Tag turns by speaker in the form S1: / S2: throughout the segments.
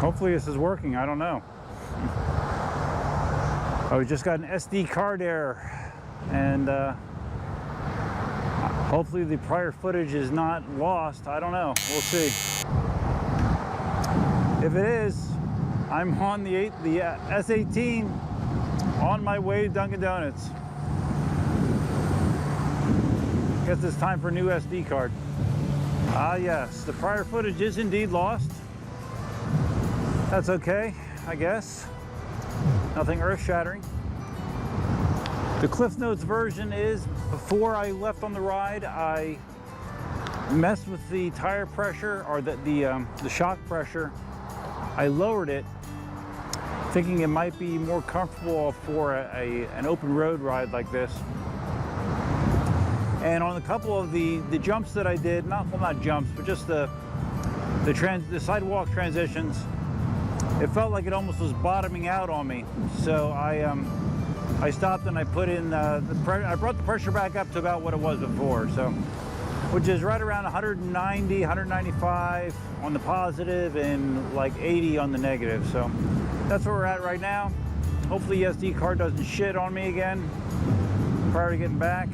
S1: Hopefully this is working, I don't know. Oh, we just got an SD card error, and hopefully the prior footage is not lost. I don't know, we'll see. If it is, I'm on the S18 on my way to Dunkin' Donuts. Guess it's time for a new SD card. Ah yes, the prior footage is indeed lost. That's okay, I guess. Nothing earth-shattering. The Cliff Notes version is, before I left on the ride, I messed with the tire pressure, or the shock pressure. I lowered it, thinking it might be more comfortable for an open road ride like this. And on a couple of the jumps that I did, not jumps, but just the sidewalk transitions, it felt like it almost was bottoming out on me. So I stopped and I put in I brought the pressure back up to about what it was before. So, which is right around 190, 195 on the positive and like 80 on the negative. So that's where we're at right now. Hopefully the SD card doesn't shit on me again prior to getting back.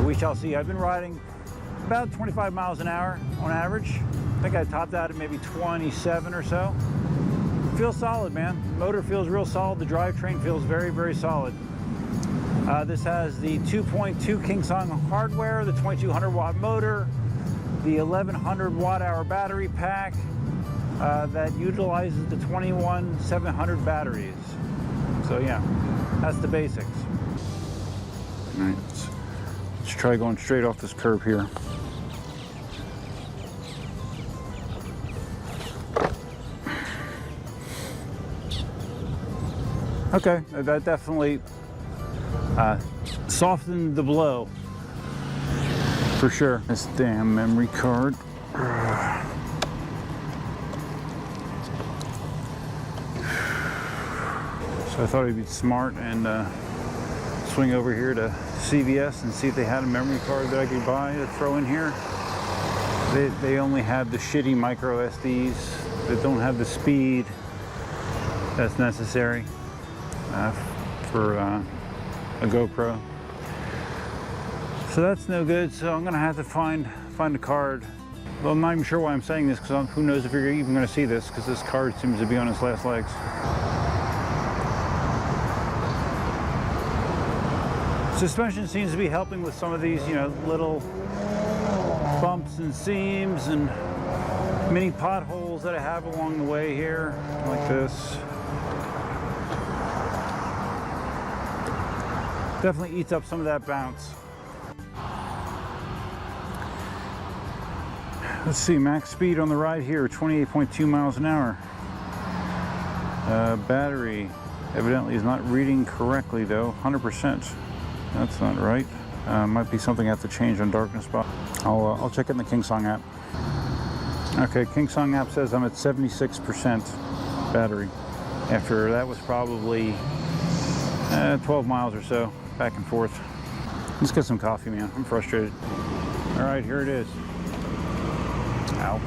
S1: We shall see. I've been riding about 25 miles an hour on average. I think I topped out at maybe 27 or so. Feels solid, man. The motor feels real solid. The drivetrain feels very, very solid. This has the 2.2 KingSong hardware, the 2200 watt motor, the 1100 watt hour battery pack that utilizes the 21700 batteries. So yeah, that's the basics. All right, let's try going straight off this curb here. Okay, that definitely softened the blow, for sure. This damn memory card. So I thought it'd be smart and swing over here to CVS and see if they had a memory card that I could buy to throw in here. They only have the shitty micro SDs that don't have the speed that's necessary for a GoPro. So that's no good. So I'm gonna have to find a card. Well, I'm not even sure why I'm saying this, because who knows if you're even gonna see this, because this card seems to be on its last legs. Suspension seems to be helping with some of these, you know, little bumps and seams and mini potholes that I have along the way here, like this. Definitely eats up some of that bounce. Let's see, max speed on the ride here, 28.2 miles an hour. Battery evidently is not reading correctly though, 100%. That's not right. Might be something I have to change on darkness spot. I'll check it in the KingSong app. Okay, KingSong app says I'm at 76% battery. After that was probably 12 miles or so, back and forth. Let's get some coffee, man. I'm frustrated. All right, here it is. Ow.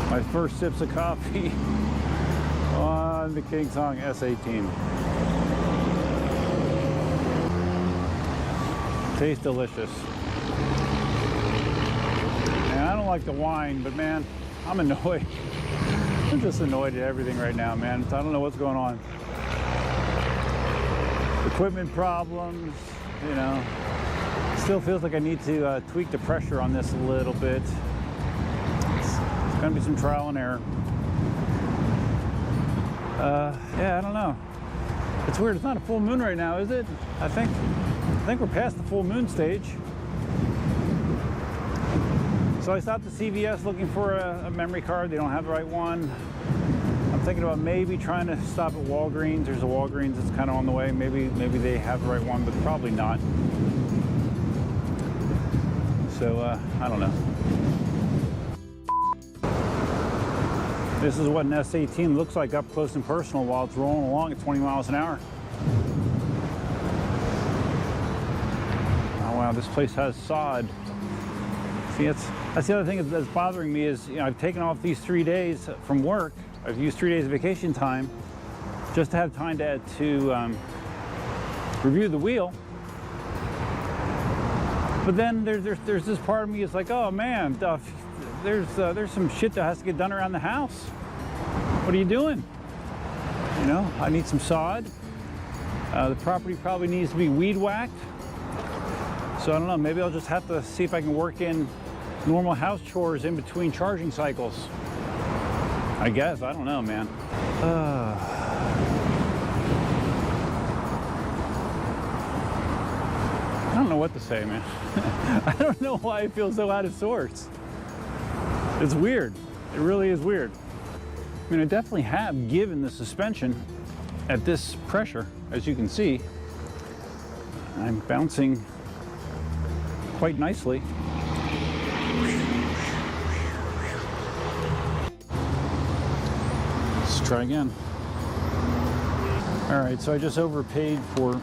S1: My first sips of coffee on the KingSong S18. Tastes delicious. And I don't like the wine, but man, I'm annoyed. I'm just annoyed at everything right now, man. I don't know what's going on. Equipment problems, you know. Still feels like I need to tweak the pressure on this a little bit. It's gonna be some trial and error. Yeah, I don't know. It's weird, it's not a full moon right now, is it? I think we're past the full moon stage. So I stopped at CVS looking for a memory card. They don't have the right one. I'm thinking about maybe trying to stop at Walgreens. There's a Walgreens that's kind of on the way. Maybe they have the right one, but probably not. So I don't know. This is what an S18 looks like up close and personal while it's rolling along at 20 miles an hour. Oh wow, this place has sod. See, That's the other thing that's bothering me is, I've taken off these 3 days from work. I've used 3 days of vacation time just to have time to review the wheel. But then there's this part of me that's like, oh man, there's some shit that has to get done around the house. What are you doing? I need some sod. The property probably needs to be weed whacked. So I don't know, maybe I'll just have to see if I can work in normal house chores in between charging cycles. I guess, I don't know, man. I don't know what to say, man. I don't know why I feel so out of sorts. It's weird. It really is weird. I mean, I definitely have given the suspension at this pressure, as you can see. I'm bouncing quite nicely. Let's try again. All right, so I just overpaid for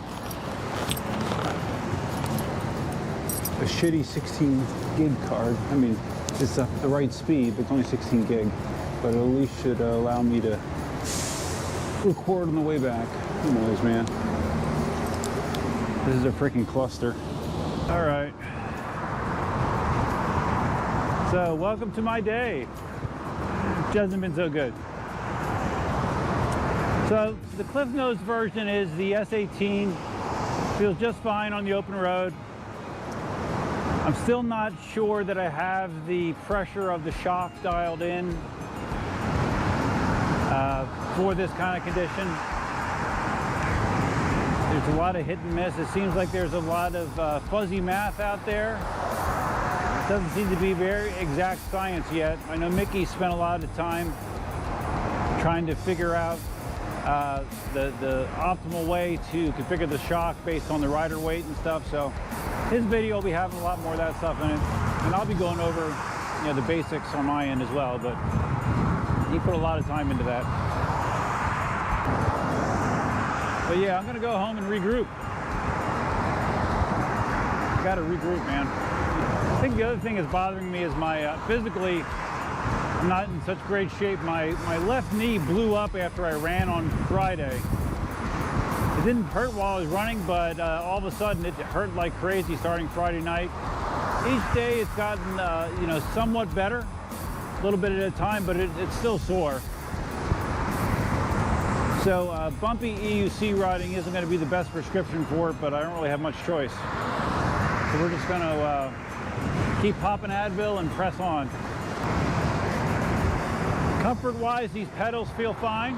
S1: a shitty 16 gig card. I mean, it's the right speed, but it's only 16 gig. But it at least should allow me to record on the way back. Who knows, man? This is a freaking cluster. All right. So, welcome to my day. It hasn't been so good. So, the Cliff Notes version is the S18. Feels just fine on the open road. I'm still not sure that I have the pressure of the shock dialed in for this kind of condition. There's a lot of hit and miss. It seems like there's a lot of fuzzy math out there. It doesn't seem to be very exact science yet. I know Mickey spent a lot of time trying to figure out the optimal way to configure the shock based on the rider weight and stuff. So his video will be having a lot more of that stuff in it. And I'll be going over the basics on my end as well, but he put a lot of time into that. But yeah, I'm gonna go home and regroup. Gotta regroup, man. I think the other thing that's bothering me is my physically, I'm not in such great shape. My left knee blew up after I ran on Friday. It didn't hurt while I was running, but all of a sudden it hurt like crazy starting Friday night. Each day it's gotten somewhat better, a little bit at a time, but it's still sore. So bumpy EUC riding isn't going to be the best prescription for it, but I don't really have much choice. So we're just going to keep popping Advil and press on. Comfort-wise, these pedals feel fine.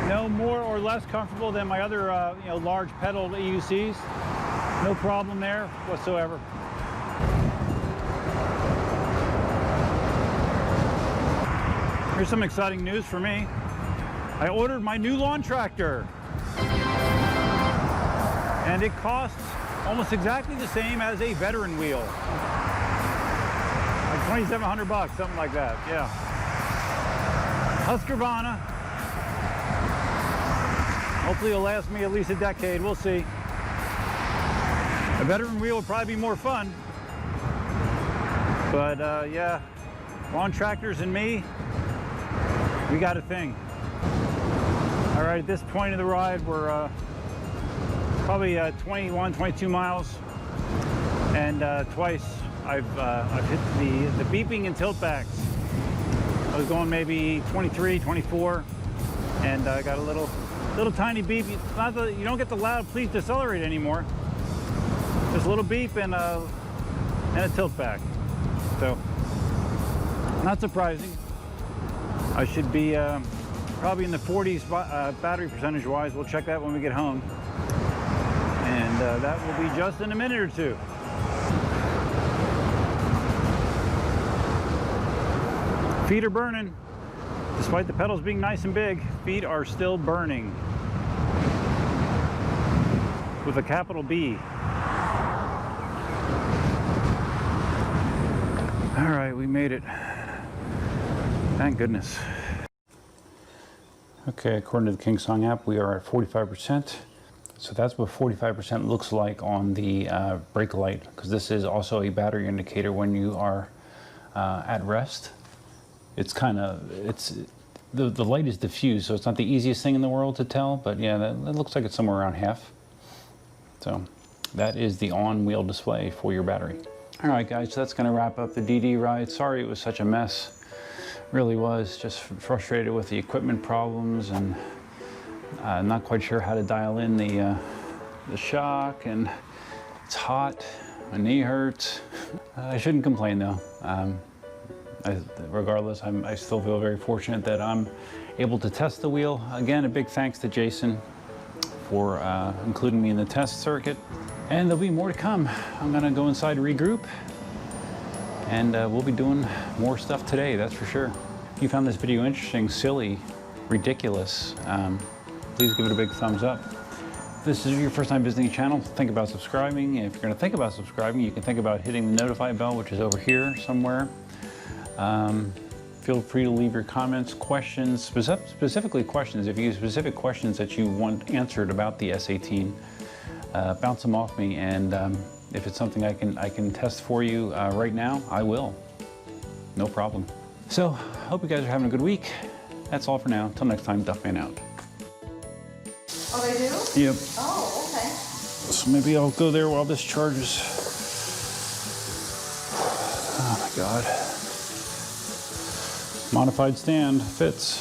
S1: No more or less comfortable than my other large pedal EUCs. No problem there whatsoever. Here's some exciting news for me. I ordered my new lawn tractor. And it costs almost exactly the same as a veteran wheel. Like $2,700, something like that, yeah. Husqvarna. Hopefully it'll last me at least a decade, we'll see. A veteran wheel would probably be more fun. But yeah, lawn tractors and me, we got a thing. All right, at this point of the ride, we're probably 21, 22 miles. And twice I've hit the beeping and tilt backs. I was going maybe 23, 24, and I got a little tiny beep. Not that you don't get the loud please decelerate anymore. Just a little beep and a tilt back. So not surprising. I should be probably in the 40s battery percentage wise. We'll check that when we get home. And that will be just in a minute or two. Feet are burning. Despite the pedals being nice and big, feet are still burning. With a capital B. All right, we made it. Thank goodness. Okay, according to the KingSong app, we are at 45%.
S2: So that's what 45% looks like on the brake light, because this is also a battery indicator when you are at rest. It's kind of, the light is diffused, so it's not the easiest thing in the world to tell, but yeah, that looks like it's somewhere around half. So that is the on-wheel display for your battery. All right, guys, so that's going to wrap up the DD ride. Sorry it was such a mess. Really was. Just frustrated with the equipment problems and not quite sure how to dial in the shock, and it's hot. My knee hurts. I shouldn't complain though. Regardless, I still feel very fortunate that I'm able to test the wheel. Again, a big thanks to Jason for including me in the test circuit. And there'll be more to come. I'm gonna go inside, regroup, and we'll be doing more stuff today, that's for sure. If you found this video interesting, silly, ridiculous, please give it a big thumbs up. If this is your first time visiting the channel, think about subscribing. If you're gonna think about subscribing, you can think about hitting the notify bell, which is over here somewhere. Feel free to leave your comments, questions, specifically questions. If you have specific questions that you want answered about the S18, bounce them off me, and if it's something I can test for you right now, I will. No problem. So, hope you guys are having a good week. That's all for now. Until next time, Duffman out.
S3: Oh, they do?
S2: Yep.
S3: Oh, okay.
S2: So maybe I'll go there while this charges. Oh my God. Modified stand, fits.